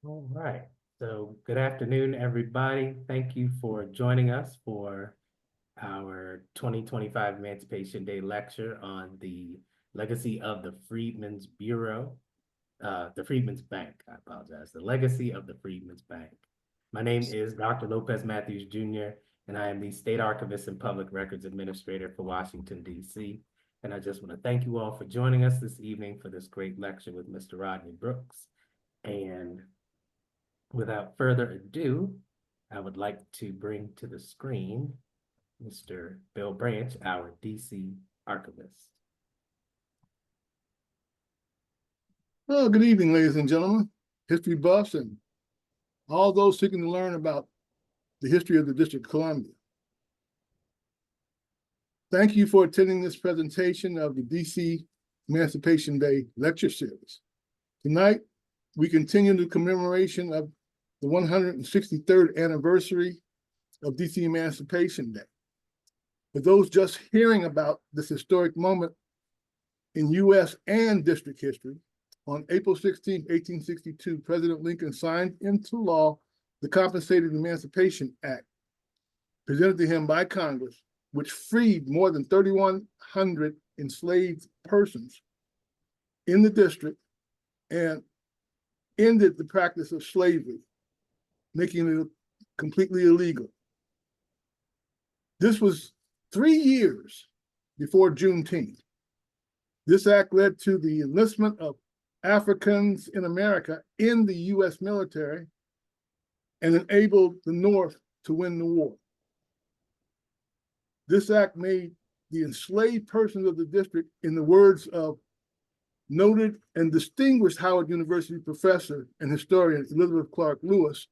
All right. So good afternoon, everybody. Thank you for joining us for our 2025 Emancipation Day lecture on the legacy of the Freedmen's Bureau, the Freedmen's Bank. I apologize. The legacy of the Freedmen's Bank. My name is Dr. Lopez Matthews Jr., and I am the State Archivist and Public Records Administrator for Washington, D.C. And I just want to thank you all for joining us this evening for this great lecture with Mr. Rodney Brooks. And without further ado, I would like to bring to the screen Mr. Bill Branch, our DC archivist. Well, good evening, ladies and gentlemen, history buffs, and all those seeking to learn about the history of the District of Columbia. Thank you for attending this presentation of the DC Emancipation Day lecture series. Tonight, we continue the commemoration of the 163rd anniversary of DC Emancipation Day. For those just hearing about this historic moment in US and district history, on April 16, 1862, President Lincoln signed into law the Compensated Emancipation Act, presented to him by Congress, which freed more than 3,100 enslaved persons in the district and ended the practice of slavery, making it completely illegal. This was 3 years before Juneteenth. This act led to the enlistment of Africans in America in the US military and enabled the North to win the war. This act made the enslaved persons of the district, in the words of noted and distinguished Howard University professor and historian Elizabeth Clark Lewis,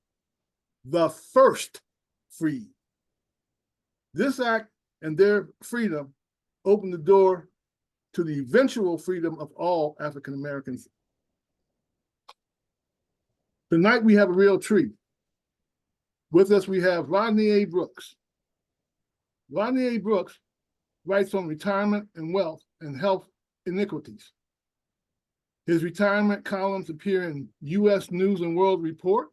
the first freed. This act and their freedom opened the door to the eventual freedom of all African Americans. Tonight we have a real treat. With us we have Rodney A. Brooks. Rodney A. Brooks writes on retirement and wealth and health inequities. His retirement columns appear in US News and World Report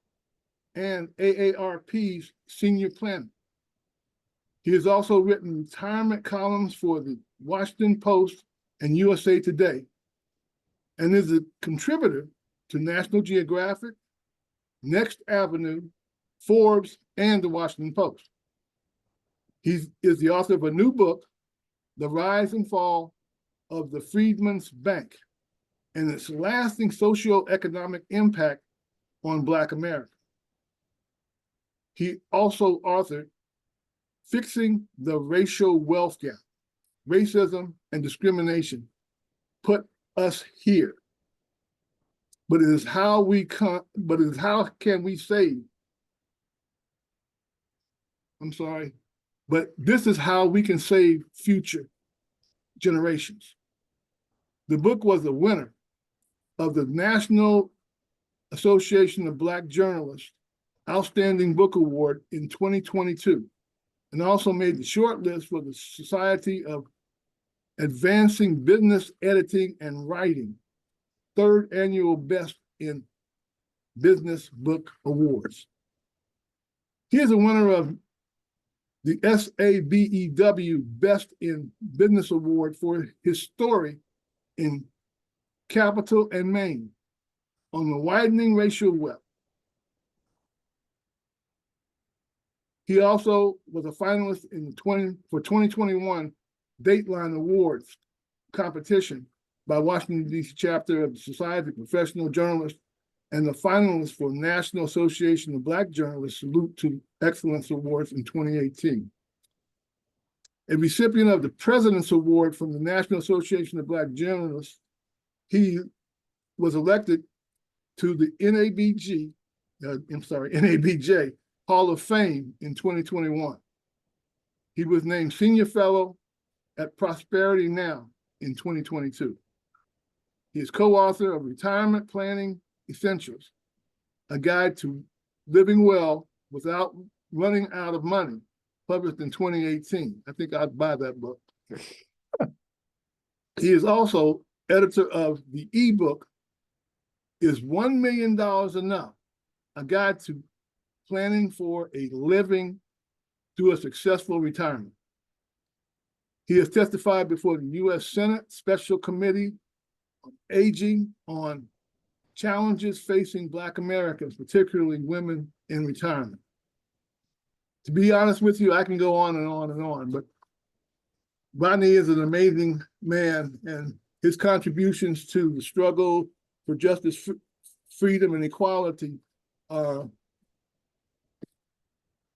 and AARP's Senior Planet. He has also written retirement columns for the Washington Post and USA Today, and is a contributor to National Geographic, Next Avenue, Forbes, and the Washington Post. He is the author of a new book, The Rise and Fall of the Freedmen's Bank, and its lasting socioeconomic impact on Black America. He also authored Fixing the Racial Wealth Gap, Racism and Discrimination Put Us Here. But it is how can we save? But this is how we can save future generations. The book was a winner of the National Association of Black Journalists Outstanding Book Award in 2022, and also made the short list for the Society of Advancing Business Editing and Writing, 3rd Annual Best in Business Book Awards. He is a winner of the SABEW Best in Business Award for his story in Capital and Maine on the widening racial wealth. He also was a finalist in the 2021 Dateline Awards competition by Washington, D.C. chapter of the Society of Professional Journalists, and the finalist for National Association of Black Journalists Salute to Excellence Awards in 2018. A recipient of the President's Award from the National Association of Black Journalists, he was elected to the NABJ Hall of Fame in 2021. He was named Senior Fellow at Prosperity Now in 2022. He is co-author of Retirement Planning Essentials, a guide to living well without running out of money, published in 2018. I think I'd buy that book. He is also editor of the ebook, Is $1 Million Enough? a guide to planning for a living through a successful retirement. He has testified before the U.S. Senate Special Committee on Aging on challenges facing Black Americans, particularly women in retirement. To be honest with you, I can go on and on and on, but Rodney is an amazing man, and his contributions to the struggle for justice, freedom, and equality are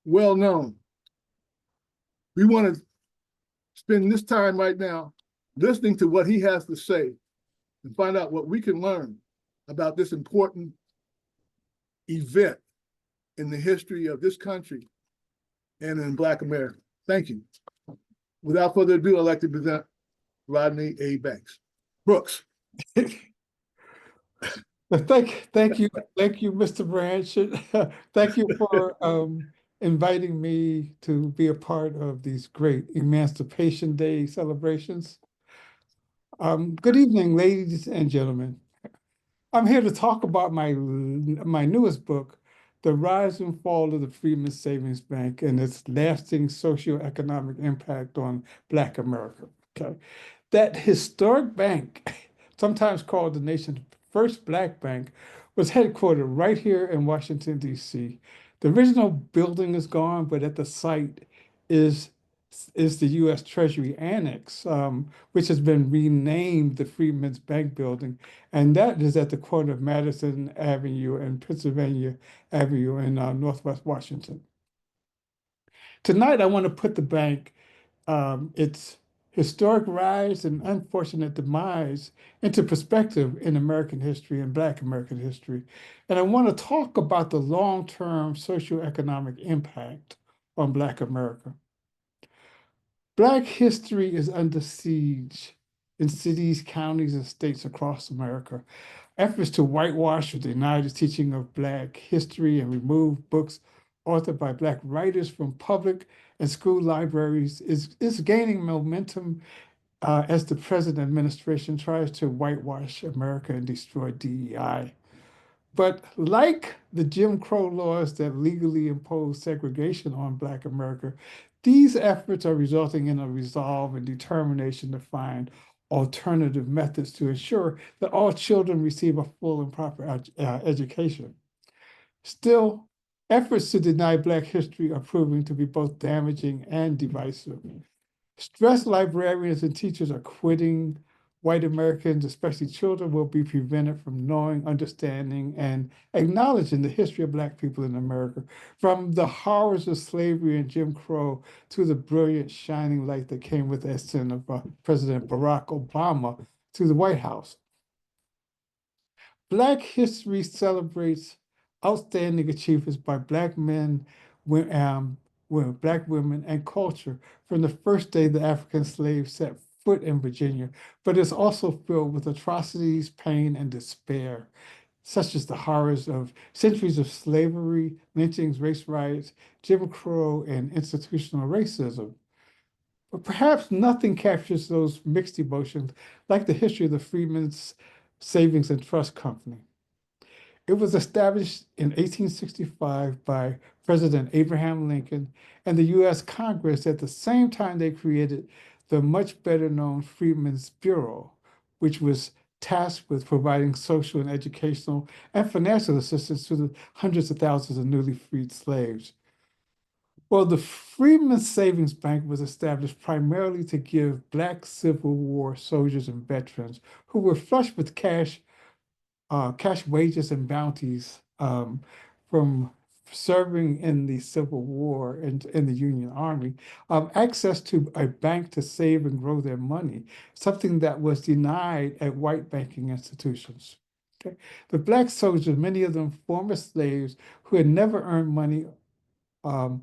well known. We want to spend this time right now listening to what he has to say and find out what we can learn about this important event in the history of this country and in Black America. Thank you. Without further ado, I'd like to present Rodney A. Brooks. Thank you, Mr. Branch. Thank you for inviting me to be a part of these great Emancipation Day celebrations. Good evening, ladies and gentlemen. I'm here to talk about my newest book, The Rise and Fall of the Freedman Savings Bank and its lasting socioeconomic impact on Black America. Okay, that historic bank, sometimes called the nation's first Black bank, was headquartered right here in Washington, D.C. The original building is gone, but at the site is the U.S. Treasury Annex, which has been renamed the Freedmen's Bank Building, and that is at the corner of Madison Avenue and Pennsylvania Avenue in Northwest Washington. Tonight, I want to put the bank, its historic rise and unfortunate demise into perspective in American history and Black American history. And I want to talk about the long-term socioeconomic impact on Black America. Black history is under siege in cities, counties, and states across America. Efforts to whitewash or deny the teaching of Black history and remove books authored by Black writers from public and school libraries is gaining momentum as the present administration tries to whitewash America and destroy DEI. But like the Jim Crow laws that legally impose segregation on Black America, these efforts are resulting in a resolve and determination to find alternative methods to ensure that all children receive a full and proper education. Still, efforts to deny Black history are proving to be both damaging and divisive. Stressed librarians and teachers are quitting. White Americans, especially children, will be prevented from knowing, understanding, and acknowledging the history of Black people in America, from the horrors of slavery and Jim Crow to the brilliant shining light that came with the ascent of President Barack Obama to the White House. Black history celebrates outstanding achievements by Black men, Black women, and culture from the first day the African slaves set foot in Virginia, but it's also filled with atrocities, pain, and despair, such as the horrors of centuries of slavery, lynchings, race riots, Jim Crow, and institutional racism. But perhaps nothing captures those mixed emotions like the history of the Freedmen's Savings and Trust Company. It was established in 1865 by President Abraham Lincoln and the U.S. Congress at the same time they created the much better known Freedmen's Bureau, which was tasked with providing social and educational and financial assistance to the hundreds of thousands of newly freed slaves. Well, the Freedmen's Savings Bank was established primarily to give Black Civil War soldiers and veterans who were flush with cash wages and bounties from serving in the Civil War and in the Union Army, access to a bank to save and grow their money, something that was denied at white banking institutions. Okay? The Black soldiers, many of them former slaves who had never earned money on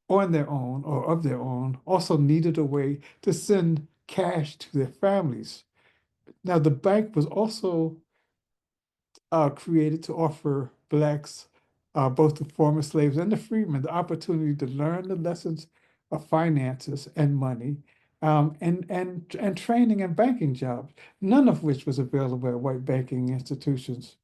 their own or of their own, also needed a way to send cash to their families. Now, the bank was also created to offer Blacks, both the former slaves and the freedmen, the opportunity to learn the lessons of finances and money, and training and banking jobs, none of which was available at white banking institutions.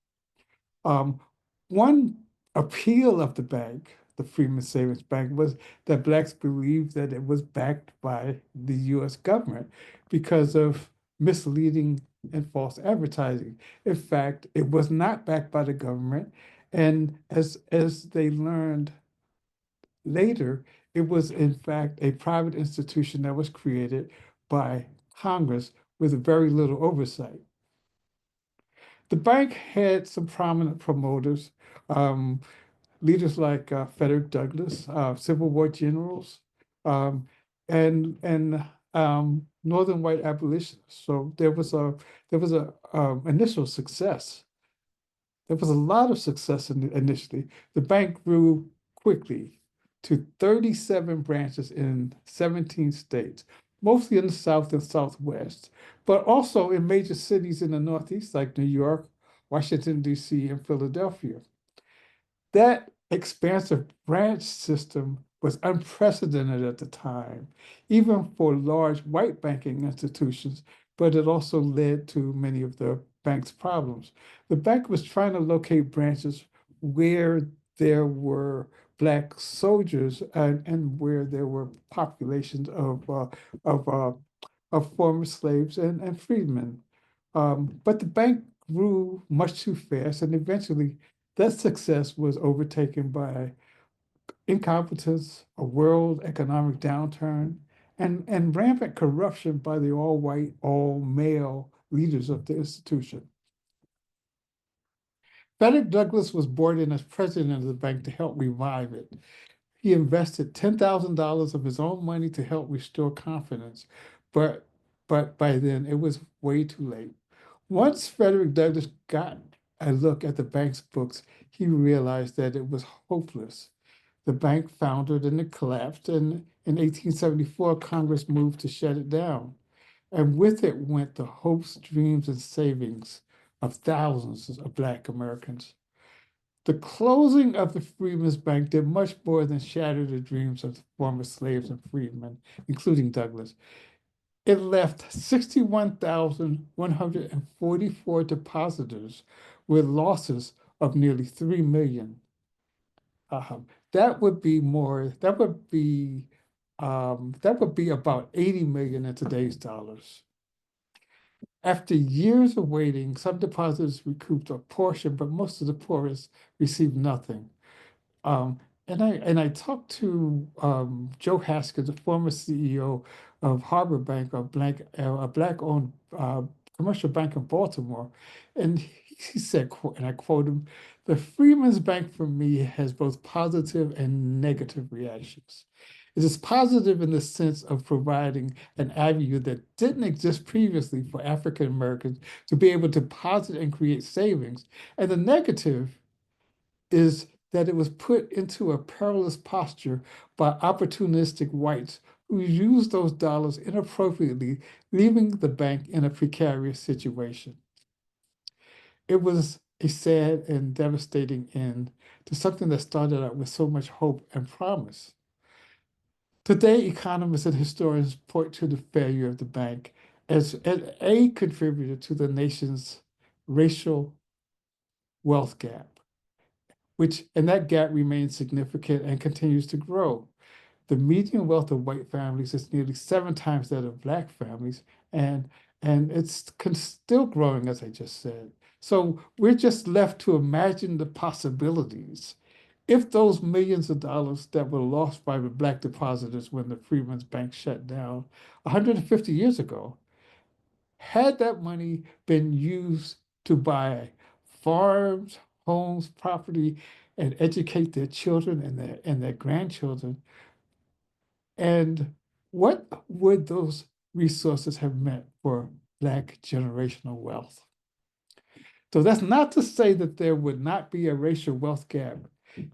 one appeal of the bank, the Freedman Savings Bank, was that Blacks believed that it was backed by the US government because of misleading and false advertising. In fact, it was not backed by the government. And as they learned later, it was in fact a private institution that was created by Congress with very little oversight. The bank had some prominent promoters, leaders like Frederick Douglass, Civil War generals, um, and Northern white abolitionists. So there was a initial success. There was a lot of success initially. The bank grew quickly to 37 branches in 17 states, mostly in the South and Southwest, but also in major cities in the Northeast like New York, Washington, D.C., and Philadelphia. That expansive branch system was unprecedented at the time, even for large white banking institutions, but it also led to many of the bank's problems. The bank was trying to locate branches where there were Black soldiers and where there were populations of, uh, of former slaves and freedmen. But the bank grew much too fast, and eventually that success was overtaken by incompetence, a world economic downturn, and rampant corruption by the all-white, all-male leaders of the institution. Frederick Douglass was brought in as president of the bank to help revive it. He invested $10,000 of his own money to help restore confidence, but by then it was way too late. Once Frederick Douglass got a look at the bank's books, he realized that it was hopeless. The bank foundered and it collapsed, and in 1874, Congress moved to shut it down. And with it went the hopes, dreams, and savings of thousands of Black Americans. The closing of the Freedmen's Bank did much more than shatter the dreams of the former slaves and freedmen, including Douglass. It left 61,144 depositors with losses of nearly 3 million. That would be more, that would be about 80 million in today's dollars. After years of waiting, some depositors recouped a portion, but most of the poorest received nothing. Um, and I talked to Joe Haskins, the former CEO of Harbor Bank, a Black-owned commercial bank in Baltimore, and he said, and I quote him, "The Freedmen's Bank for me has both positive and negative reactions. It is positive in the sense of providing an avenue that didn't exist previously for African Americans to be able to deposit and create savings, and the negative is that it was put into a perilous posture by opportunistic whites who used those dollars inappropriately, leaving the bank in a precarious situation." It was a sad and devastating end to something that started out with so much hope and promise. Today, economists and historians point to the failure of the bank as a contributor to the nation's racial wealth gap, and that gap remains significant and continues to grow. The median wealth of white families is nearly 7 times that of Black families, and it's still growing, as I just said. So we're just left to imagine the possibilities. If those millions of dollars that were lost by the Black depositors when the Freedmen's Bank shut down 150 years ago, had that money been used to buy farms, homes, property, and educate their children and their grandchildren, and what would those resources have meant for Black generational wealth? So that's not to say that there would not be a racial wealth gap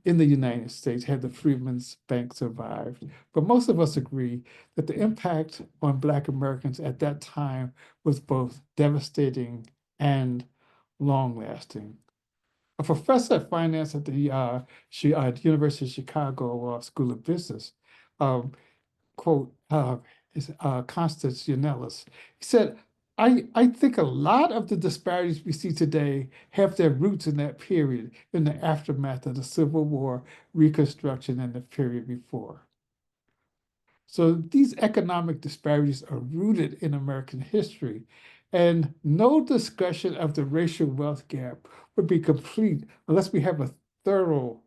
in the United States had the Freedmen's Bank survived. But most of us agree that the impact on Black Americans at that time was both devastating and long-lasting. A professor of finance at the University of Chicago School of Business, quote, is Constance Yanellis. He said, I think a lot of the disparities we see today have their roots in that period, in the aftermath of the Civil War, Reconstruction, and the period before. So these economic disparities are rooted in American history, and no discussion of the racial wealth gap would be complete unless we have a thorough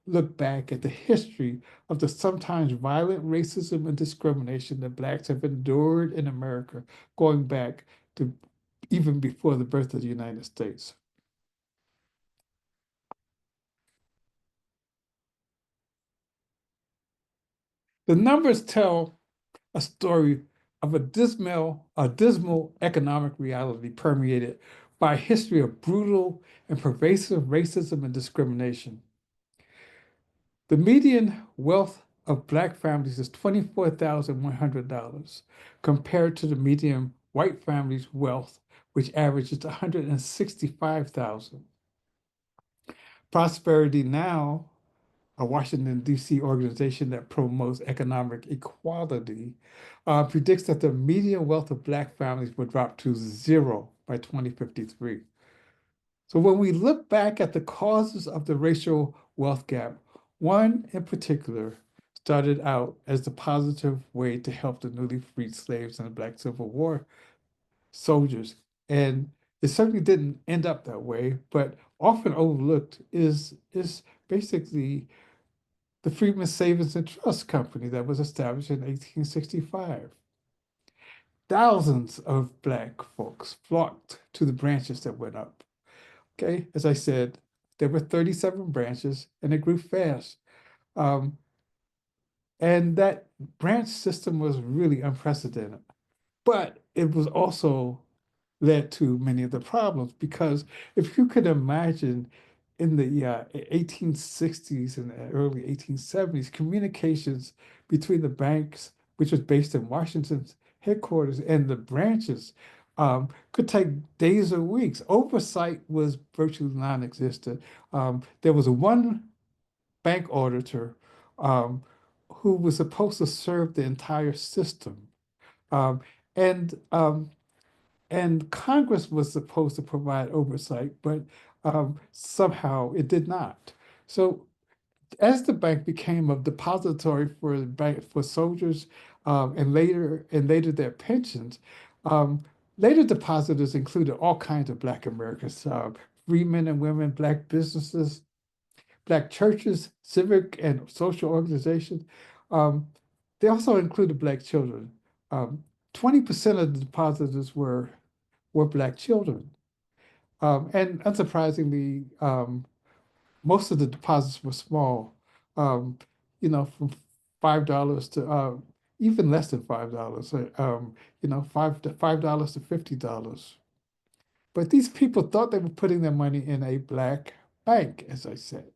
look back at the history of the sometimes violent racism and discrimination that Blacks have endured in America, going back to even before the birth of the United States. The numbers tell a story of a dismal economic reality permeated by a history of brutal and pervasive racism and discrimination. The median wealth of Black families is $24,100 compared to the median white family's wealth, which averages $165,000. Prosperity Now, a Washington, D.C. organization that promotes economic equality, predicts that the median wealth of Black families will drop to zero by 2053. So when we look back at the causes of the racial wealth gap, one in particular started out as the positive way to help the newly freed slaves in the Black Civil War soldiers. And it certainly didn't end up that way, but often overlooked is basically the Freedman Savings and Trust Company that was established in 1865. Thousands of Black folks flocked to the branches that went up. Okay, as I said, there were 37 branches and it grew fast. Um, and that branch system was really unprecedented. But it was also led to many of the problems because if you could imagine in the 1860s and the early 1870s, communications between the banks, which was based in Washington's headquarters, and the branches could take days or weeks. Oversight was virtually non-existent. There was one bank auditor um, who was supposed to serve the entire system. Um, and um, and Congress was supposed to provide oversight, but somehow it did not. So as the bank became a depository for the bank for soldiers and later their pensions, um, later depositors included all kinds of Black Americans, free men and women, Black businesses, Black churches, civic and social organizations. Um, they also included Black children. 20% of the depositors were Black children. And unsurprisingly, most of the deposits were small, um, from $5 to even less than $5, $5 to $50. But these people thought they were putting their money in a Black bank, as I said.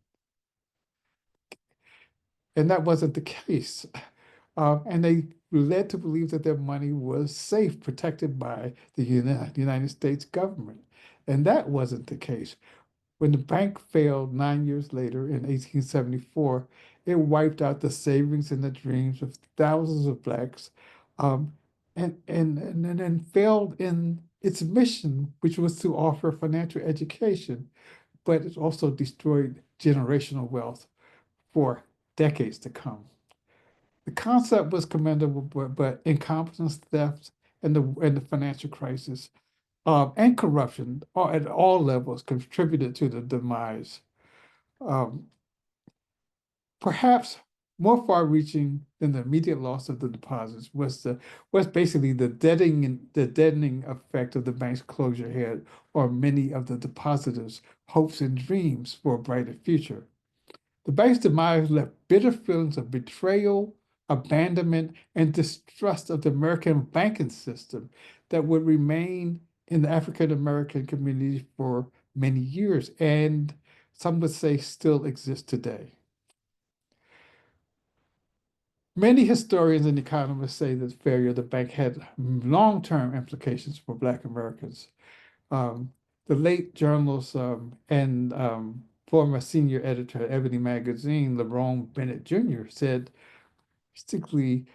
And that wasn't the case. And they were led to believe that their money was safe, protected by the United States government. And that wasn't the case. When the bank failed 9 years later in 1874, it wiped out the savings and the dreams of thousands of Blacks, um, and then failed in its mission, which was to offer financial education, but it also destroyed generational wealth for decades to come. The concept was commendable, but incompetence, theft, and the financial crisis and corruption at all levels contributed to the demise. Um, Perhaps more far-reaching than the immediate loss of the deposits was basically the deadening effect of the bank's closure had on many of the depositors' hopes and dreams for a brighter future. The bank's demise left bitter feelings of betrayal, abandonment, and distrust of the American banking system that would remain in the African American community for many years, and some would say still exist today. Many historians and economists say that the failure of the bank had long-term implications for Black Americans. The late journalist and former senior editor at Ebony magazine, LeBron Bennett Jr., said, basically,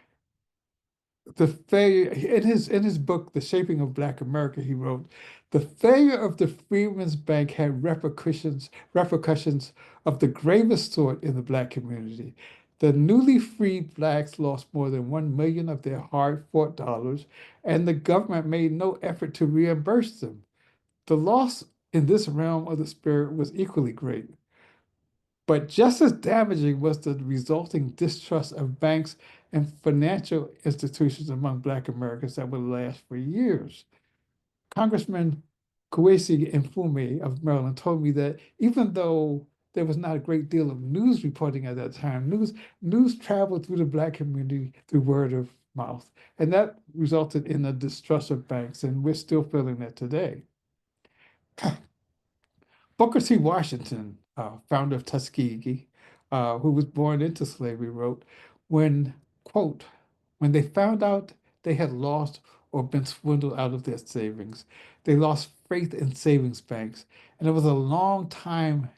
the failure in his book, The Shaping of Black America, he wrote, the failure of the Freedmen's Bank had repercussions of the gravest sort in the Black community. The newly freed Blacks lost more than 1 million of their hard-fought dollars, and the government made no effort to reimburse them. The loss in this realm of the spirit was equally great. But just as damaging was the resulting distrust of banks and financial institutions among Black Americans that would last for years. Congressman Kwesi Mfume of Maryland told me that even though there was not a great deal of news reporting at that time, news traveled through the Black community through word of mouth. And that resulted in a distrust of banks, and we're still feeling that today. Booker T. Washington, founder of Tuskegee, who was born into slavery, wrote, when, quote, when they found out they had lost or been swindled out of their savings, they lost faith in savings banks. And it was a long time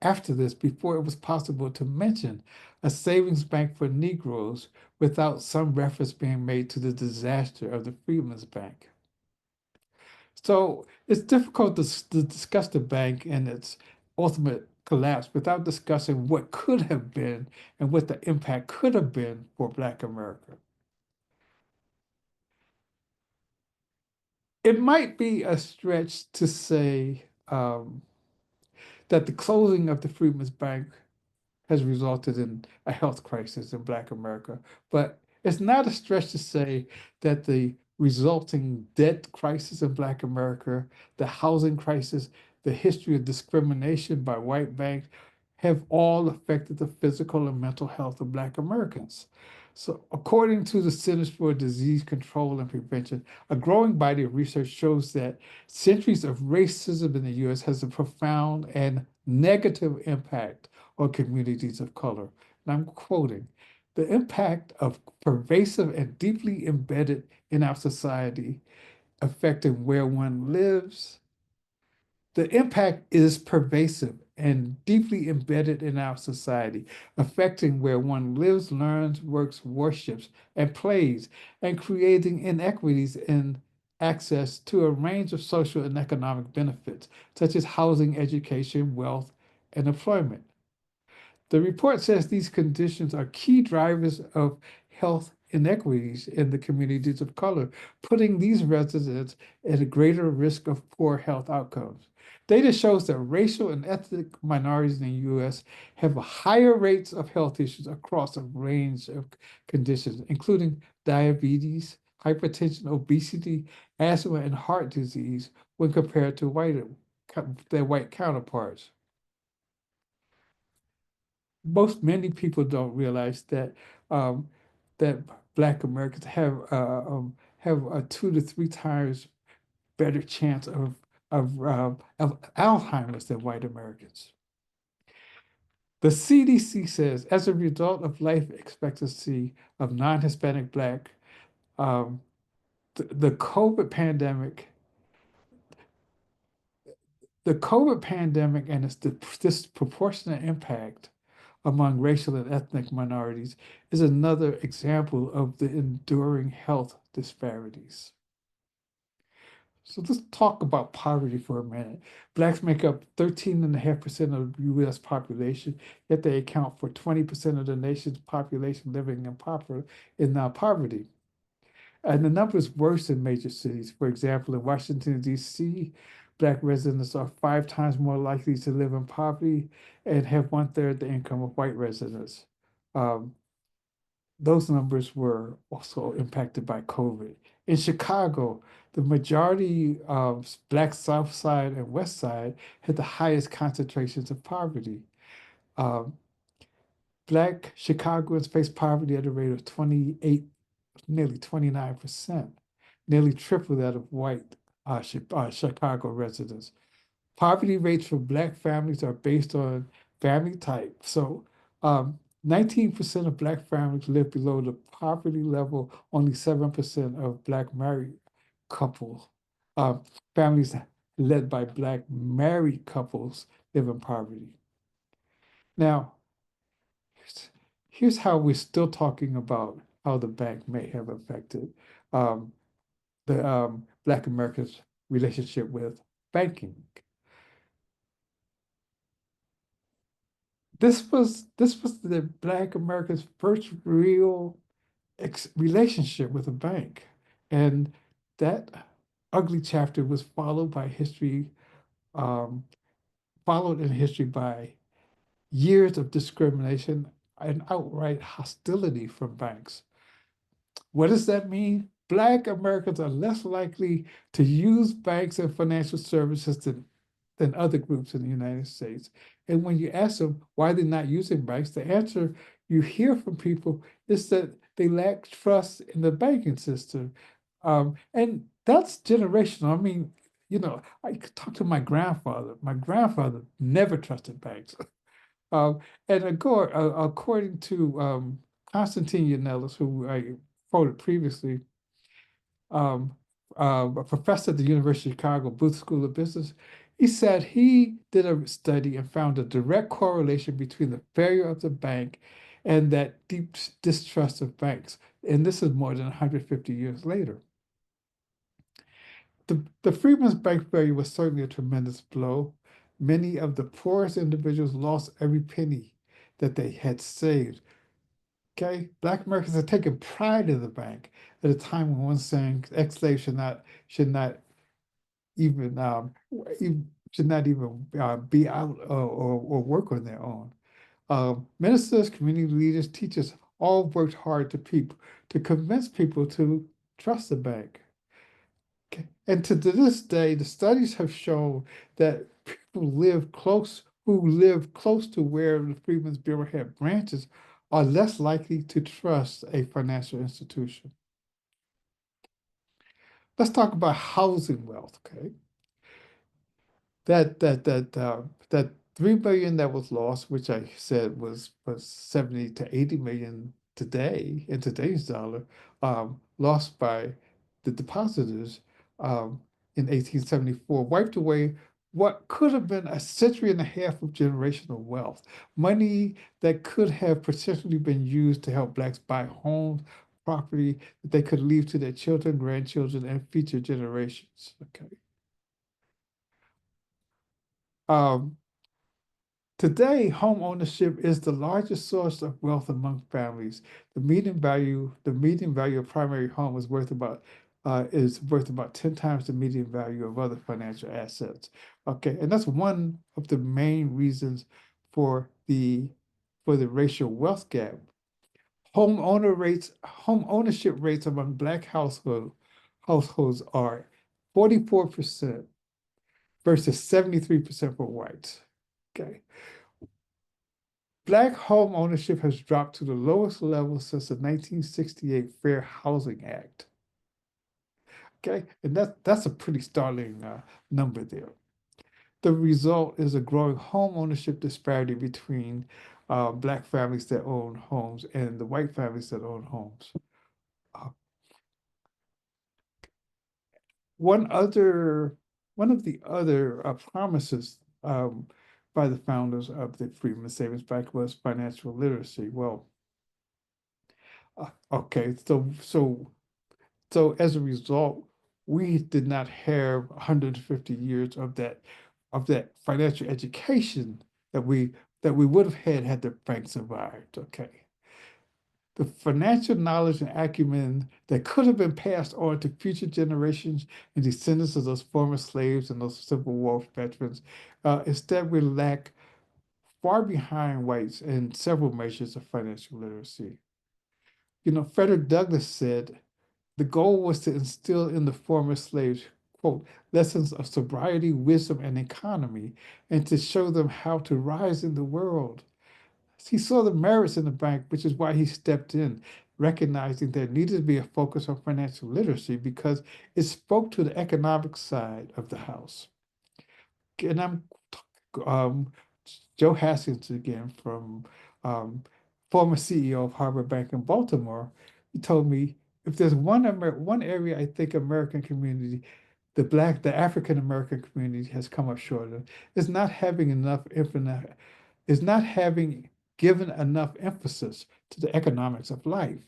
after this before it was possible to mention a savings bank for Negroes without some reference being made to the disaster of the Freedmen's Bank. So it's difficult to discuss the bank and its ultimate collapse without discussing what could have been and what the impact could have been for Black America. It might be a stretch to say that the closing of the Freedmen's Bank has resulted in a health crisis in Black America. But it's not a stretch to say that the resulting debt crisis in Black America, the housing crisis, the history of discrimination by white banks have all affected the physical and mental health of Black Americans. So, according to the Centers for Disease Control and Prevention, a growing body of research shows that centuries of racism in the US has a profound and negative impact on communities of color. And I'm quoting, the impact of pervasive and deeply embedded in our society, affecting where one lives. The impact is pervasive and deeply embedded in our society, affecting where one lives, learns, works, worships, and plays, and creating inequities in access to a range of social and economic benefits, such as housing, education, wealth, and employment. The report says these conditions are key drivers of health inequities in the communities of color, putting these residents at a greater risk of poor health outcomes. Data shows that racial and ethnic minorities in the US have higher rates of health issues across a range of conditions, including diabetes, hypertension, obesity, asthma, and heart disease when compared to their white counterparts. Many people don't realize that um, that Black Americans have a 2 to 3 times better chance of Alzheimer's than white Americans. The CDC says, as a result of life expectancy of non-Hispanic Black, um, the COVID pandemic, and its disproportionate impact among racial and ethnic minorities is another example of the enduring health disparities. So let's talk about poverty for a minute. Blacks make up 13.5% of the US population, yet they account for 20% of the nation's population living in poverty. And the number is worse in major cities. For example, in Washington, D.C., Black residents are 5 times more likely to live in poverty and have 1/3 the income of white residents. Um, those numbers were also impacted by COVID. In Chicago, the majority of Black South Side and West Side had the highest concentrations of poverty. Um, Black Chicagoans face poverty at a rate of nearly 29%, nearly triple that of white Chicago residents. Poverty rates for Black families are based on family type. So 19% of Black families live below the poverty level, only 7% of Black married couples. Families led by Black married couples live in poverty. Now, here's how we're still talking about how the bank may have affected um, the Black Americans' relationship with banking. This was the Black Americans' first real relationship with a bank, and that ugly chapter was um, followed in history by years of discrimination and outright hostility from banks. What does that mean? Black Americans are less likely to use banks and financial services than other groups in the United States. And when you ask them why they're not using banks, the answer you hear from people is that they lack trust in the banking system. And that's generational. I mean, I could talk to my grandfather. My grandfather never trusted banks. And according to Constantine Yannelis, who I quoted previously, um, a professor at the University of Chicago Booth School of Business, he said he did a study and found a direct correlation between the failure of the bank and that deep distrust of banks. And this is more than 150 years later. The Freedmen's Bank failure was certainly a tremendous blow. Many of the poorest individuals lost every penny that they had saved. Okay, Black Americans had taken pride in the bank at a time when one saying ex-slaves should not even should not even be out or work on their own. Ministers, community leaders, teachers all worked hard to convince people to trust the bank. Okay. And to this day, the studies have shown that people who live close to where the Freedmen's Bureau had branches are less likely to trust a financial institution. Let's talk about housing wealth, okay? That 3 billion that was lost, which I said was 70 to 80 million today in today's dollar, lost by the depositors in 1874, wiped away what could have been a century and a half of generational wealth, money that could have potentially been used to help Blacks buy homes, property that they could leave to their children, grandchildren, and future generations. Okay. Um, Today, home ownership is the largest source of wealth among families. The median value of primary home is worth about 10 times the median value of other financial assets. Okay, and that's one of the main reasons for the racial wealth gap. Home ownership rates among Black households are 44% versus 73% for whites. Okay. Black home ownership has dropped to the lowest level since the 1968 Fair Housing Act. Okay, and that's a pretty startling number there. The result is a growing home ownership disparity between Black families that own homes and the white families that own homes. Uh, one of the other promises by the founders of the Freedman Savings Bank was financial literacy. Well, okay, so as a result, we did not have 150 years of that financial education that we would have had the bank survived. Okay. The financial knowledge and acumen that could have been passed on to future generations and descendants of those former slaves and those Civil War veterans, instead we lack far behind whites in several measures of financial literacy. Frederick Douglass said, the goal was to instill in the former slaves, quote, lessons of sobriety, wisdom, and economy, and to show them how to rise in the world. He saw the merits in the bank, which is why he stepped in, recognizing there needed to be a focus on financial literacy because it spoke to the economic side of the house. And I'm um, Joe Haskins again from former CEO of Harbor Bank in Baltimore. He told me if there's one area I think American community, the African American community has come up short of, is not having given enough emphasis to the economics of life.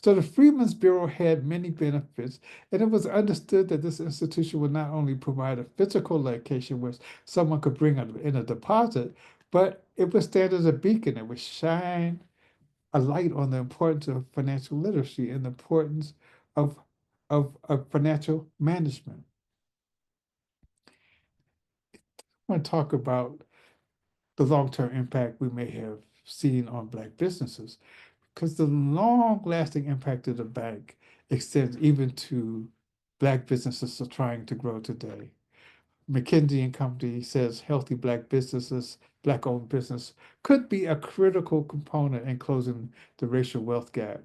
So the Freedmen's Bureau had many benefits, and it was understood that this institution would not only provide a physical location where someone could bring in a deposit, but it would stand as a beacon. It would shine a light on the importance of financial literacy and the importance of, of financial management. I want to talk about the long-term impact we may have seen on Black businesses, because the long-lasting impact of the bank extends even to Black businesses are trying to grow today. McKinsey and Company says healthy Black businesses, Black-owned business, could be a critical component in closing the racial wealth gap.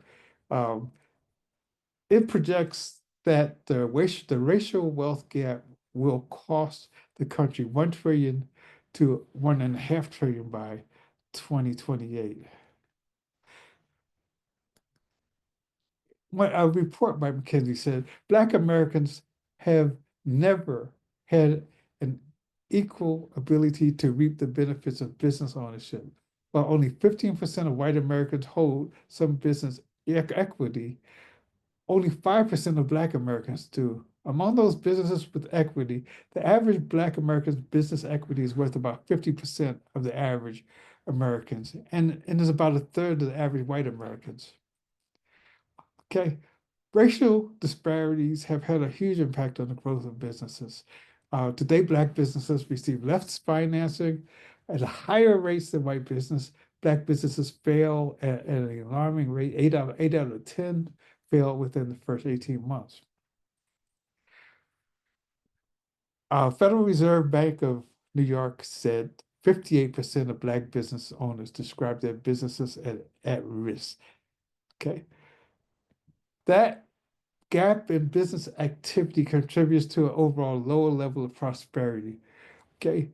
Um, it projects that the racial wealth gap will cost the country 1 trillion to 1.5 trillion by 2028. What a report by McKinsey said, Black Americans have never had an equal ability to reap the benefits of business ownership. While only 15% of white Americans hold some business equity, only 5% of Black Americans do. Among those businesses with equity, the average Black American's business equity is worth about 50% of the average Americans, and is about a third of the average white Americans. Okay, racial disparities have had a huge impact on the growth of businesses. Today, Black businesses receive less financing at a higher rates than white business. Black businesses fail at an alarming rate. 8 out of 10 fail within the first 18 months. Federal Reserve Bank of New York said 58% of Black business owners describe their businesses at risk. Okay, that gap in business activity contributes to an overall lower level of prosperity. Okay.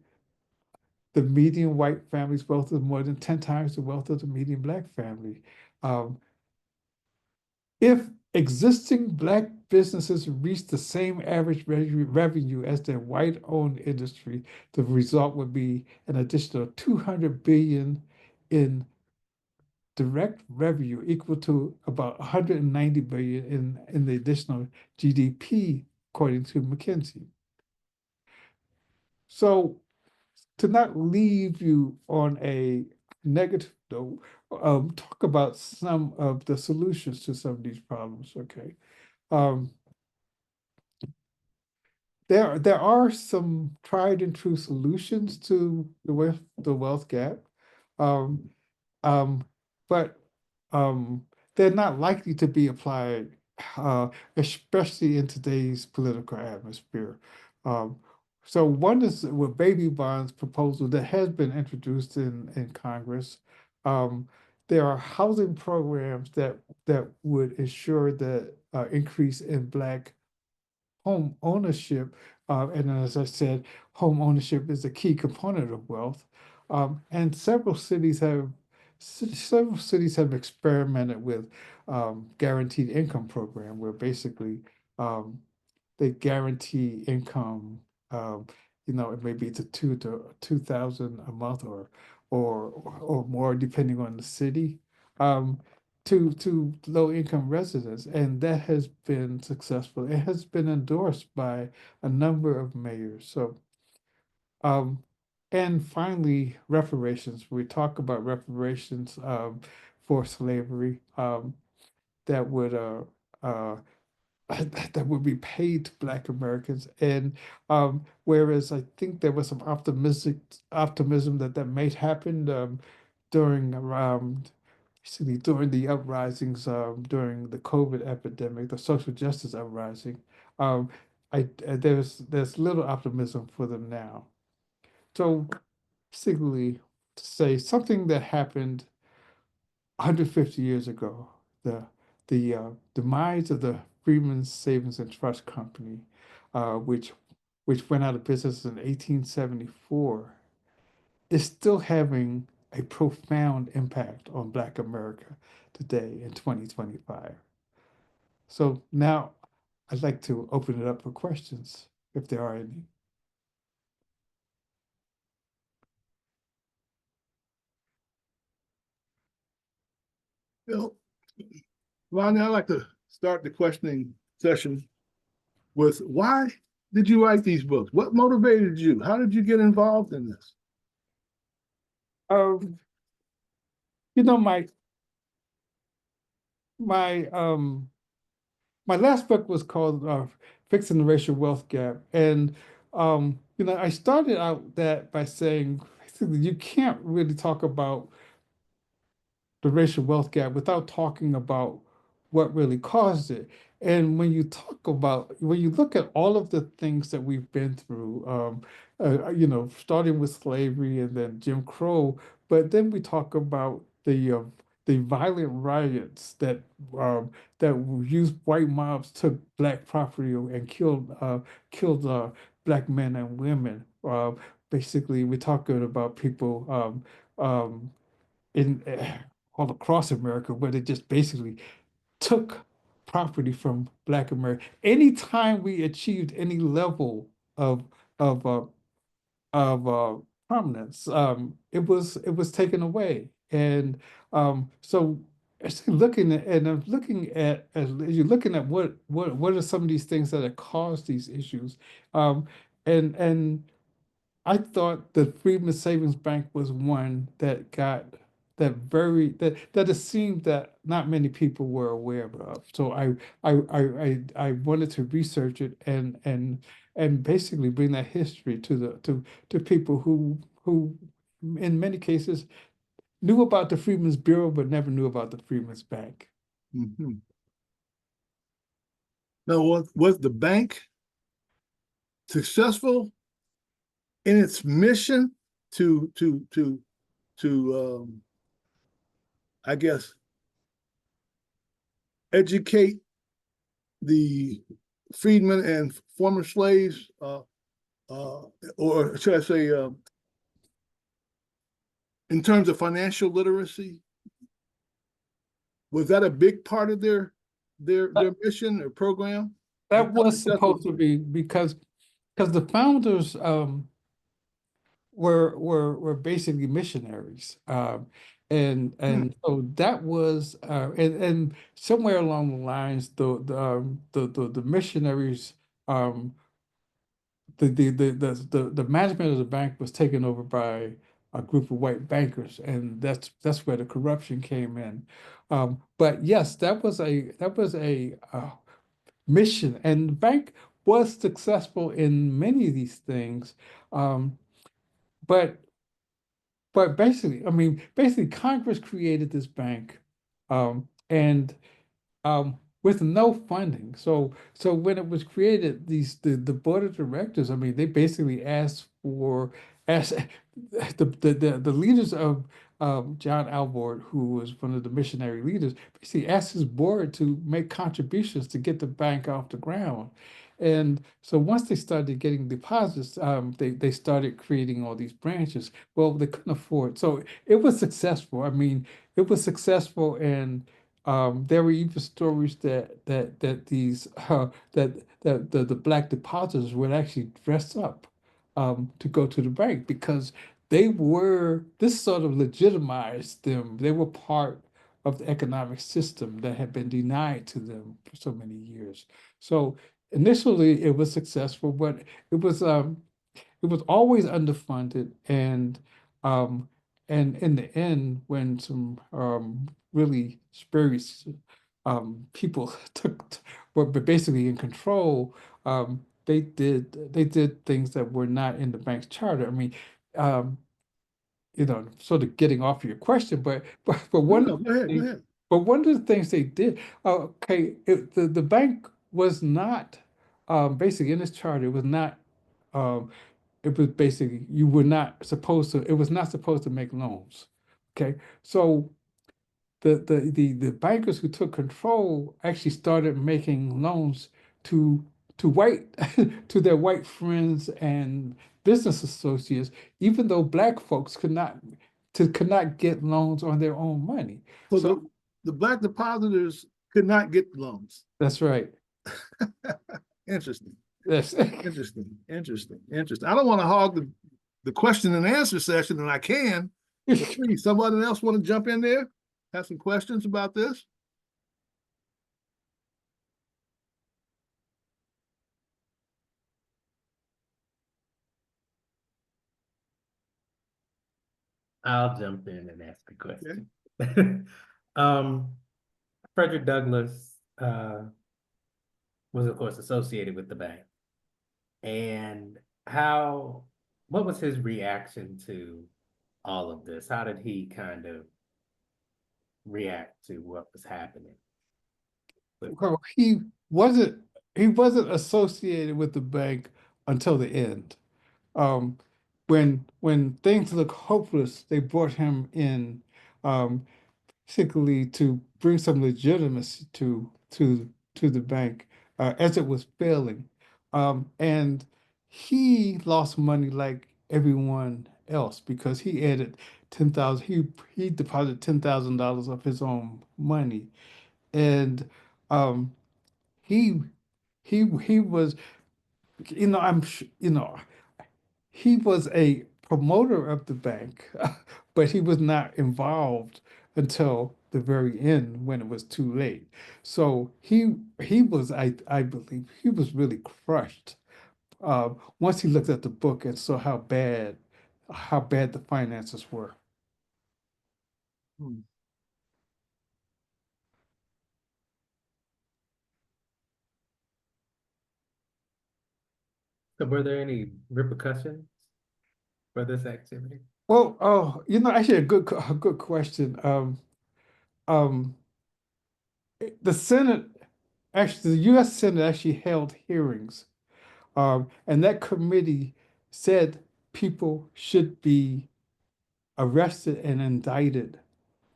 The median white family's wealth is more than 10 times the wealth of the median Black family. Um, if existing Black businesses reach the same average revenue as their white-owned industry, the result would be an additional 200 billion in direct revenue, equal to about 190 billion in the additional GDP, according to McKinsey. So to not leave you on a negative note, talk about some of the solutions to some of these problems, okay? Um, there are some tried and true solutions to the wealth gap. Um, um, but they're not likely to be applied, especially in today's political atmosphere. Um, so one is with baby bonds proposal that has been introduced in Congress. There are housing programs that would ensure the increase in Black home ownership. And as I said, home ownership is a key component of wealth. And several cities have experimented with guaranteed income program, where basically they guarantee income. It may be to 2,000 a month or more, depending on the city. To low income residents, and that has been successful. It has been endorsed by a number of mayors. So, and finally, reparations. We talk about reparations for slavery that would uh, that would be paid to Black Americans. And whereas I think there was some optimism that might happen during around during the uprisings during the COVID epidemic, the social justice uprising. Um, there's little optimism for them now. So basically, to say something that happened 150 years ago, the demise of the Freedman Savings and Trust Company, which went out of business in 1874, is still having a profound impact on Black America today in 2025. So now I'd like to open it up for questions, if there are any. Bill, Ronnie, I'd like to start the questioning session with why did you write these books? What motivated you? How did you get involved in this? Um, you know, my my last book was called Fixing the Racial Wealth Gap. And you know, I started out that by saying basically you can't really talk about the racial wealth gap without talking about what really caused it. And when you look at all of the things that we've been through, you know, starting with slavery and then Jim Crow, but then we talk about the violent riots that used white mobs took black property and killed black men and women. Basically, we're talking about people in all across America, where they just basically took property from Black America. Anytime we achieved any level of of uh, of prominence, it was taken away, and so. Actually looking at and I'm looking at as you're looking at what are some of these things that have caused these issues, um, and I thought the Freedman Savings Bank was one that got that it seemed that not many people were aware of. So I wanted to research it and basically bring that history to people who in many cases knew about the Freedmen's Bureau but never knew about the Freedmen's Bank. Mhm. Now, was the bank successful in its mission to I guess educate the freedmen and former slaves, or should I say, in terms of financial literacy? Was that a big part of their mission or program? And That how was successful? supposed to be because the founders were basically missionaries, Hmm. and so that was and somewhere along the lines the missionaries um, the management of the bank was taken over by a group of white bankers, and that's where the corruption came in. But yes, that was a mission, and the bank was successful in many of these things. Um, but basically, I mean, basically, Congress created this bank, and with no funding. So when it was created, the board of directors, I mean, they basically asked the leaders of John Alvord, who was one of the missionary leaders, basically asked his board to make contributions to get the bank off the ground. And so once they started getting deposits, they started creating all these branches. Well, they couldn't afford, so it was successful. I mean, it was successful, and there were even stories that these that the black depositors would actually dress up to go to the bank because this sort of legitimized them. They were part of the economic system that had been denied to them for so many years. So initially it was successful, but it was um, it was always underfunded, um and in the end when some really spurious people were basically in control, they did things that were not in the bank's charter. I mean, um you know, sort of getting off your question, but No, one no, go ahead, go thing, ahead. but one of the things they did, the bank was not basically in its charter, it was not um it was basically it was not supposed to make loans. Okay. So the bankers who took control actually started making loans to white to their white friends and business associates, even though black folks could not get loans on their own money. So So the black depositors could not get loans. that's right. Interesting, That's interesting. I don't want to hog the question and answer session, and I can, but please, somebody else want to jump in there? Have some questions about this? I'll jump in and ask a question. Um, Frederick Douglass was of course associated with the bank. And what was his reaction to all of this? How did he kind of react to what was happening? Well, he wasn't associated with the bank until the end. Um, when things look hopeless, they brought him in, um, particularly to bring some legitimacy to the bank as it was failing. And he lost money like everyone else because he added 10,000. He deposited $10,000 of his own money, and um, he he was, he was a promoter of the bank, but he was not involved until the very end when it was too late. So he was, I believe, he was really crushed once he looked at the book and saw how bad the finances were. Hmm. So were there any repercussions for this activity? Well, oh, actually a good question. Um, the Senate, actually, the U.S. Senate actually held hearings. And that committee said people should be arrested and indicted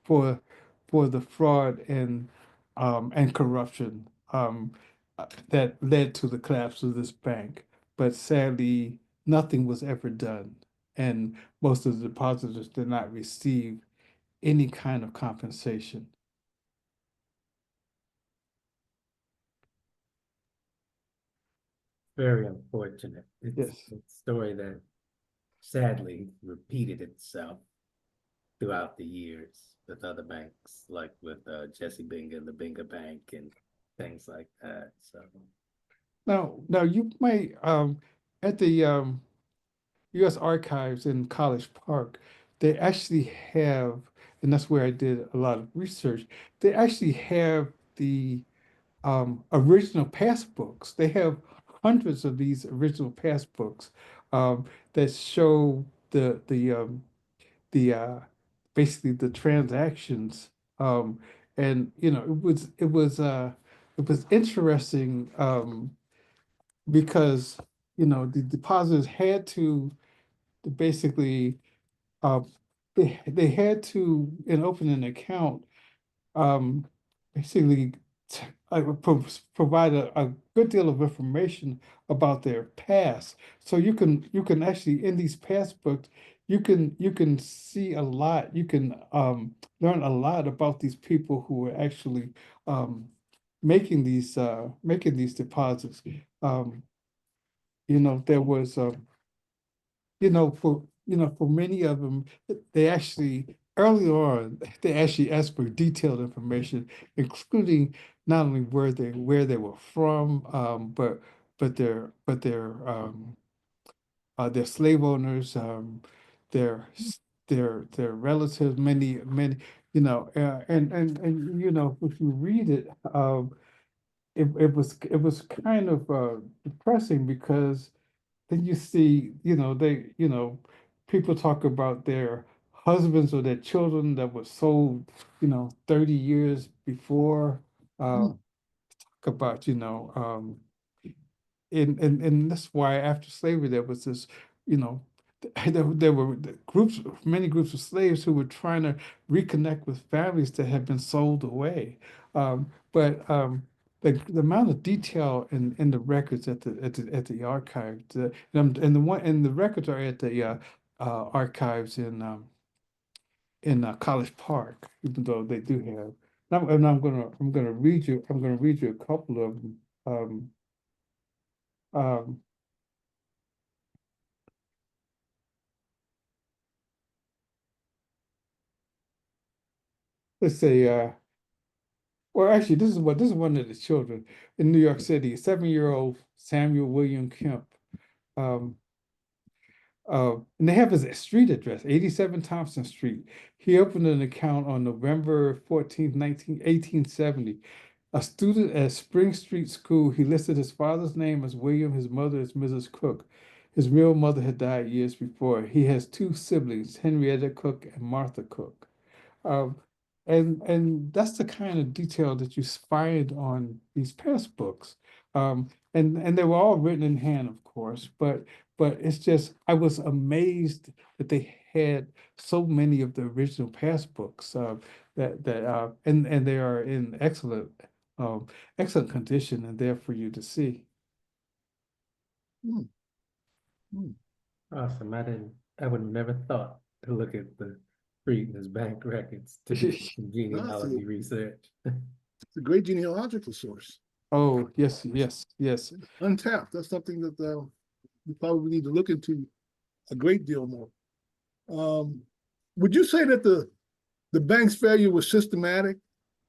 for for the fraud and corruption that led to the collapse of this bank. But sadly, nothing was ever done, and most of the depositors did not receive any kind of compensation. Very unfortunate. It's Yes. a story that sadly repeated itself throughout the years with other banks, like with Jesse Binga and the Binga Bank and things like that. So Now you might at the U.S. Archives in College Park, they actually have, and that's where I did a lot of research. They actually have the original passbooks. They have hundreds of these original passbooks that show the basically the transactions. And it was interesting because the depositors had to basically uh, they had to, in opening an account, um, basically t- provide a good deal of information about their past. So you can actually, in these past books, you can see a lot. You can learn a lot about these people who were actually um, making these deposits. Um, there was for many of them, they actually early on they actually asked for detailed information, including not only where they were from, but their slave owners, their their relatives, many, and if you read it, it was kind of depressing because then you see, people talk about their husbands or their children that were sold, 30 years before. Hmm. Talk about, and that's why after slavery there was this, you know, there were many groups of slaves who were trying to reconnect with families that had been sold away. But the amount of detail in the records at the archives, and the records are at the archives in College Park, even though they do have. And I'm gonna read you a couple of them. Um, let's say, well, actually, this is one of the children in New York City, 7-year-old Samuel William Kemp. Um, And they have his street address, 87 Thompson Street. He opened an account on November 14th, 1870. A student at Spring Street School, he listed his father's name as William, his mother as Mrs. Cook. His real mother had died years before. He has two siblings, Henrietta Cook and Martha Cook. Um, and that's the kind of detail that you find on these past books. And they were all written in hand, of course, but it's just I was amazed that they had so many of the original past books and they are in excellent condition and there for you to see. Hmm, hmm. Awesome. I would have never thought to look at the Freedman's bank records to do some That's genealogy research. it's a great genealogical source. Oh, yes, yes, yes. Untapped. That's something that we probably need to look into a great deal more. Would you say that the bank's failure was systematic,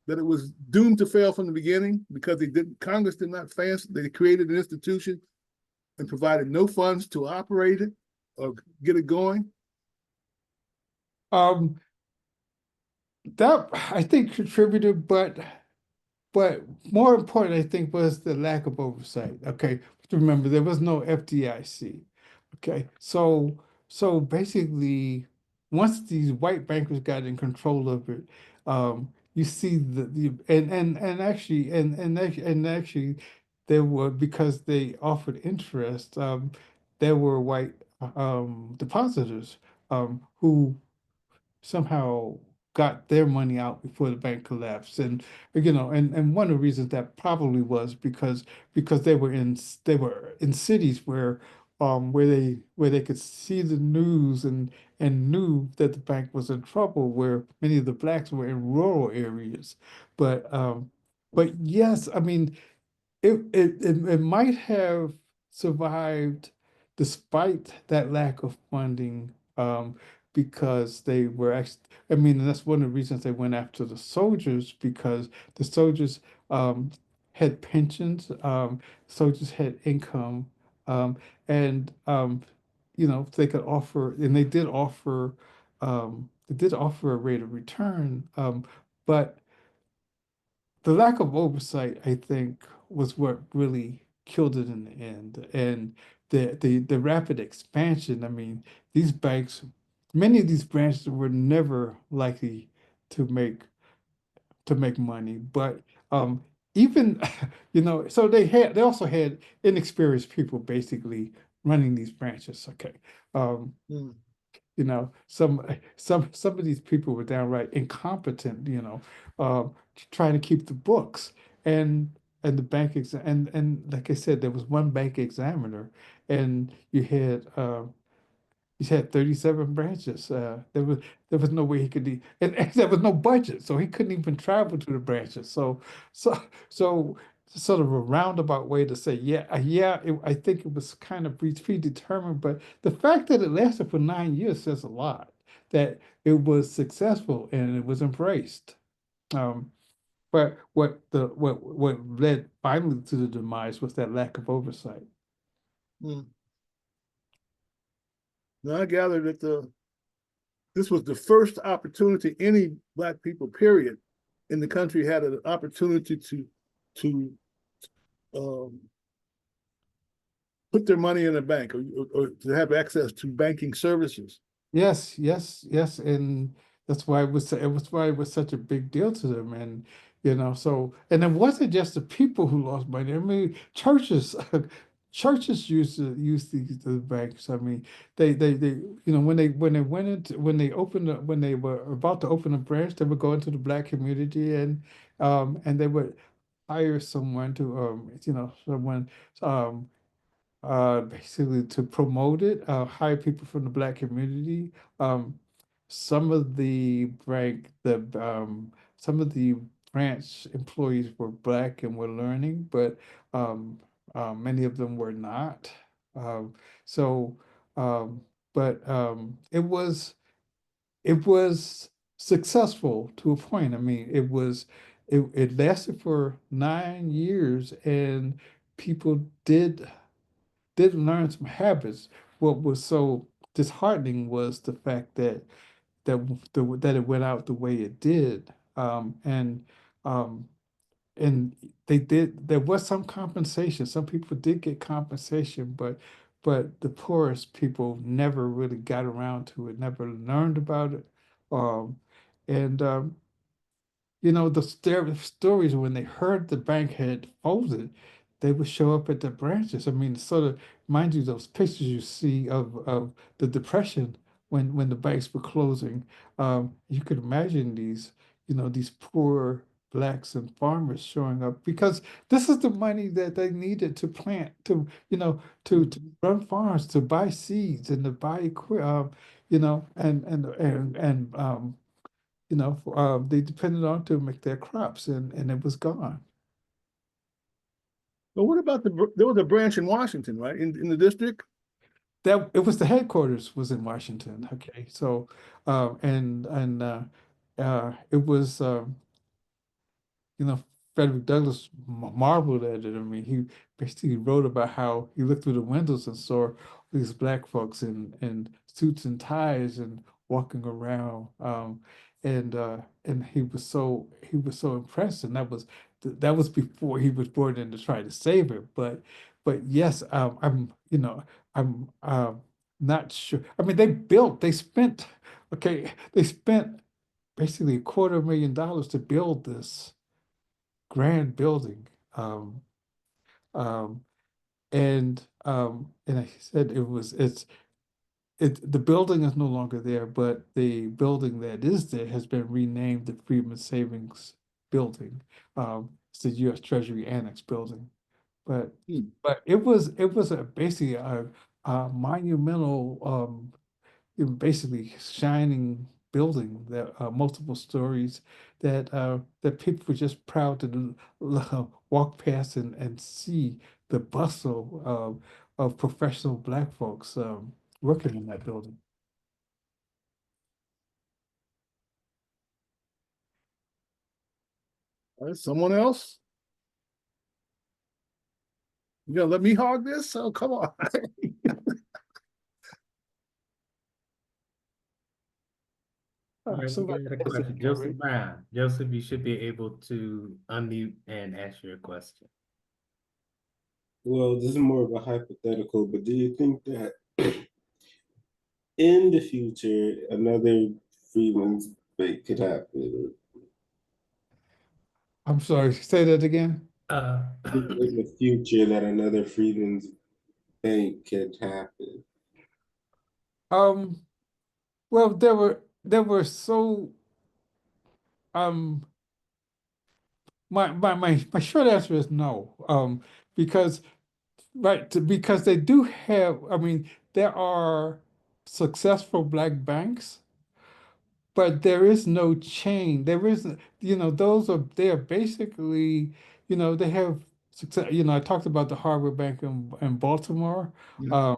that it was doomed to fail from the beginning because Congress did not fast, they created an institution and provided no funds to operate it or get it going? Um, that I think contributed, but more important, I think, was the lack of oversight. Okay, remember there was no FDIC. Okay, so basically, once these white bankers got in control of it, you see the and actually, there were because they offered interest. There were white depositors who somehow got their money out before the bank collapsed. And one of the reasons that probably was because they were in cities where they could see the news and knew that the bank was in trouble, where many of the blacks were in rural areas. But yes, I mean it might have survived despite that lack of funding, because they were actually, I mean, and that's one of the reasons they went after the soldiers, because the soldiers had pensions, soldiers had income, um, and they could offer, and they did offer a rate of return, but the lack of oversight, I think, was what really killed it in the end. And the rapid expansion, I mean, these banks, many of these branches were never likely to make money. But even, so they also had inexperienced people basically running these branches. Okay. Um, Hmm. some of these people were downright incompetent, trying to keep the books. And the bank exam and like I said, there was one bank examiner, and you had 37 branches. There was no way he could and there was no budget, so he couldn't even travel to the branches. So sort of a roundabout way to say, I think it was kind of predetermined, but the fact that it lasted for 9 years says a lot, that it was successful and it was embraced. Um, but what led finally to the demise was that lack of oversight. Hmm. Now I gather that this was the first opportunity any Black people, period, in the country had an opportunity to um, put their money in a bank, or to have access to banking services. Yes, yes, yes, and that's why it was such a big deal to them, and and it wasn't just the people who lost money. I mean, churches, churches use the banks. I mean, they when they were about to open a branch, they would go into the Black community, and they would hire someone to someone um basically to promote it, hire people from the Black community. Um, some of the some of the branch employees were Black and were learning, but um, many of them were not. Um, so, um, but it was successful to a point. I mean, it lasted for 9 years, and people did learn some habits. What was so disheartening was the fact that it went out the way it did. Um, and there was some compensation. Some people did get compensation, but the poorest people never really got around to it, never learned about it. Um, and the stories when they heard the bank had folded, they would show up at the branches. I mean, sort of, mind you, those pictures you see of the depression when the banks were closing, you could imagine these poor blacks and farmers showing up because this is the money that they needed to plant, to run farms, to buy seeds and to buy they depended on to make their crops, and it was gone. But what about there was a branch in Washington, right? In the district? That it was the headquarters was in Washington. Okay, so it was Frederick Douglass marveled at it. I mean, he basically wrote about how he looked through the windows and saw these black folks in suits and ties and walking around. And he was so impressed, and that was before he was brought in to try to save it. But yes, I'm not sure. I mean, they spent basically $250,000 to build this grand building. Um, um, and I said the building is no longer there, but the building that is there has been renamed the Freedman Savings Building. It's the U.S. Treasury Annex Building. But Hmm. but it was basically a monumental basically shining building that multiple stories that people were just proud to walk past and see the bustle of professional black folks working in that building. All right, someone else? You gonna let me hog this? Oh, come on. All right, we Somebody got a has their question. hand Joseph raised. Brown. Joseph, you should be able to unmute and ask your question. Well, this is more of a hypothetical, but do you think that in the future another Freeman's Bank could happen? I'm sorry, say that again. Uh, In the future that another Freeman's Bank could happen? Um, well, there were so um my short answer is no. Because because they do have, I mean, there are successful black banks, but there is no chain. There isn't, they are basically, they have success. I talked about the Harbor Bank in Baltimore. Yeah.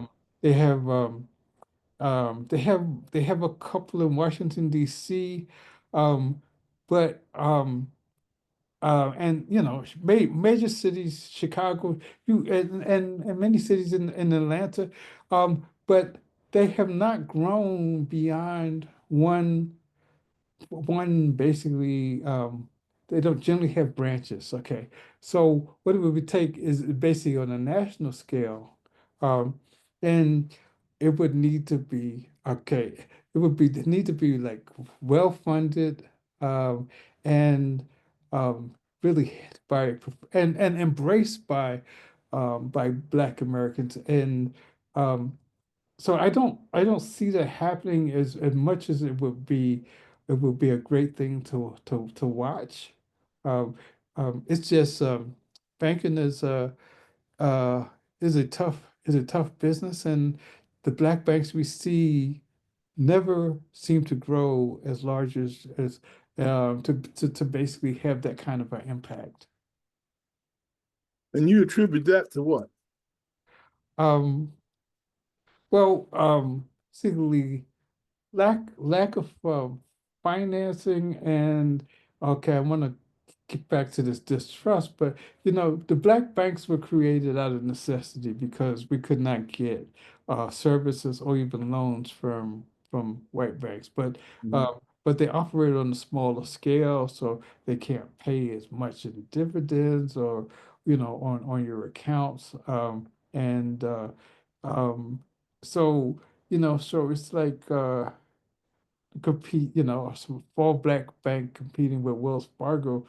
Um, they have they have a couple in Washington, D.C. But and major cities, Chicago, and many cities in Atlanta, but they have not grown beyond one basically. They don't generally have branches. Okay, so what it would take is basically on a national scale, um, and it would need to be okay. Need to be like well funded, and really and embraced by Black Americans. And so I don't see that happening as much as it would be a great thing to watch. Um, it's just banking uh, is a tough business, and the black banks we see never seem to grow as large to basically have that kind of an impact. And you attribute that to what? Um, well, simply lack of financing, and okay, I want to get back to this distrust, but you know, the black banks were created out of necessity because we could not get services or even loans from white banks. But they operate on a smaller scale, so they can't pay as much in dividends or you know on your accounts. And um, so you know, so it's like compete, you know, some fall black bank competing with Wells Fargo.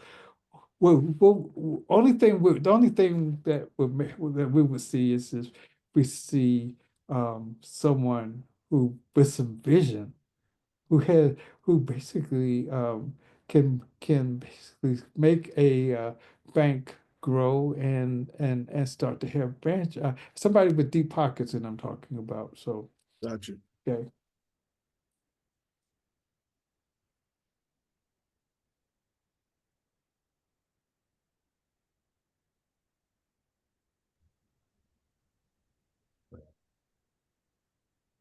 The only thing that that we would see is we see someone who with some vision, who basically can basically make a bank grow and start to have branch somebody with deep pockets that I'm talking about. So Gotcha. okay.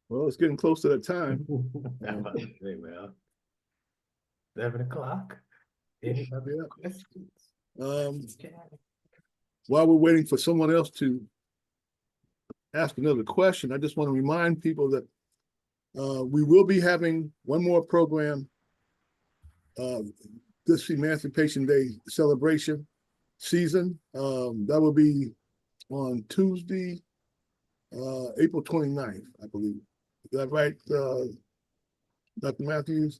Well, it's getting close to that time. I'm about to say, well, 7 o'clock. Any other Yeah. questions? Um, Chat. while we're waiting for someone else to ask another question, I just want to remind people that we will be having one more program this Emancipation Day celebration season. That will be on Tuesday, April 29th, I believe. Is that right, Dr. Matthews?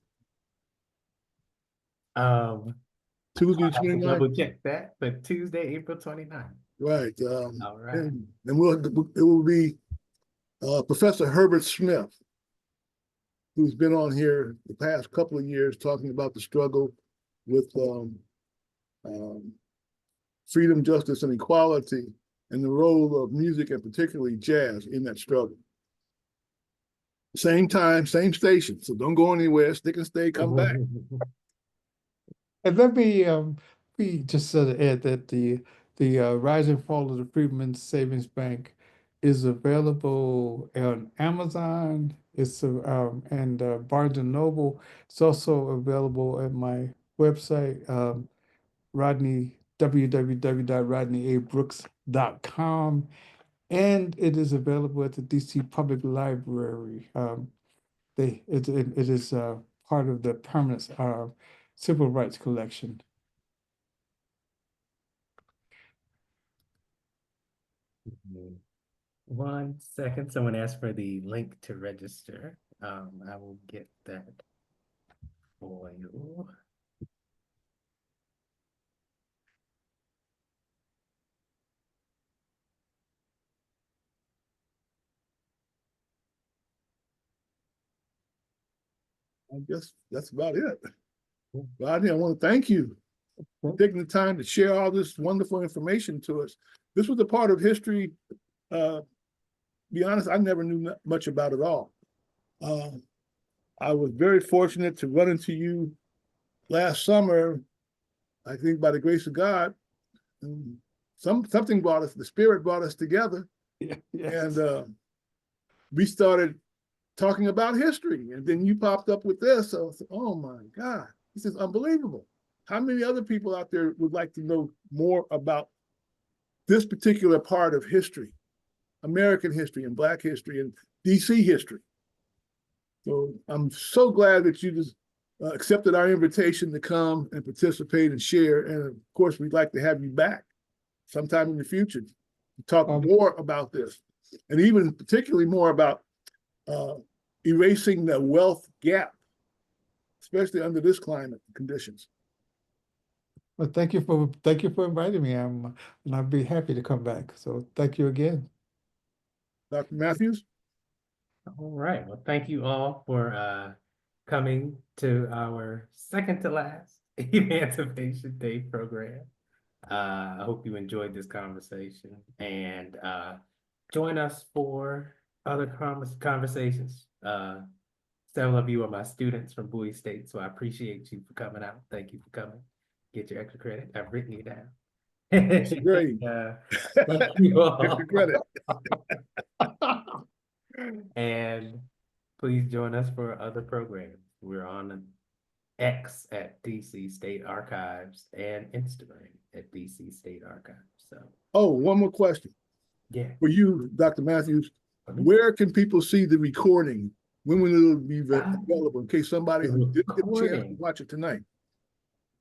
Tuesday, I'll have to 29th? double check that, but Tuesday, April 29th. Right. All right. And it will be Professor Herbert Smith, who's been on here the past couple of years talking about the struggle with freedom, justice, and equality, and the role of music and particularly jazz in that struggle. Same time, same station. So don't go anywhere. Stick and stay. Come back. And let me just sort of add that the Rise and Fall of the Freedman Savings Bank is available on Amazon. It's and Barnes and Noble. It's also available at my website, www.rodneyabrooks.com, and it is available at the DC Public Library. It is part of the permanent civil rights collection. One second, someone asked for the link to register. I will get that for you. I guess that's about it. Rodney, I want to thank you for taking the time to share all this wonderful information to us. This was a part of history, be honest, I never knew much about it all. I was very fortunate to run into you last summer, I think by the grace of God. And something brought us, the spirit brought us together. Yes. And we started talking about history. And then you popped up with this. So I said, oh my God, this is unbelievable. How many other people out there would like to know more about this particular part of history, American history and Black history and DC history? So I'm so glad that you just accepted our invitation to come and participate and share. And of course, we'd like to have you back sometime in the future to talk more about this, and even particularly more about erasing the wealth gap, especially under this climate conditions. Well, thank you for inviting me. And I'd be happy to come back. So thank you again. Dr. Matthews? All right. Well, thank you all for coming to our second to last Emancipation Day program. I hope you enjoyed this conversation, and join us for other conversations. Several of you are my students from Bowie State, so I appreciate you for coming out. Thank you for coming. Get your extra credit. I've written you down. That's great. Thank you all. Extra credit. And please join us for other programs. We're on X at DC State Archives, and Instagram at DC State Archives. So, Oh, one more question yeah. for you, Dr. Matthews. Where can people see the recording? When will it be available in case somebody The didn't get a chance to recording. watch it tonight?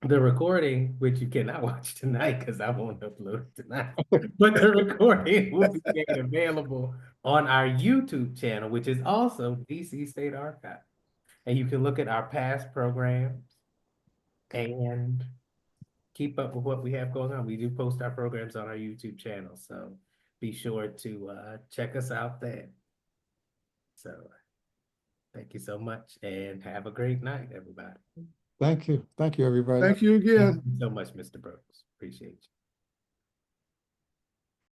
The recording, which you cannot watch tonight because I won't upload it tonight, but the recording will be made available on our YouTube channel, which is also DC State Archive. And you can look at our past programs and keep up with what we have going on. We do post our programs on our YouTube channel, so be sure to check us out there. So thank you so much and have a great night, everybody. Thank you, everybody. Thank you again. Thank you so much, Mr. Brooks. Appreciate you.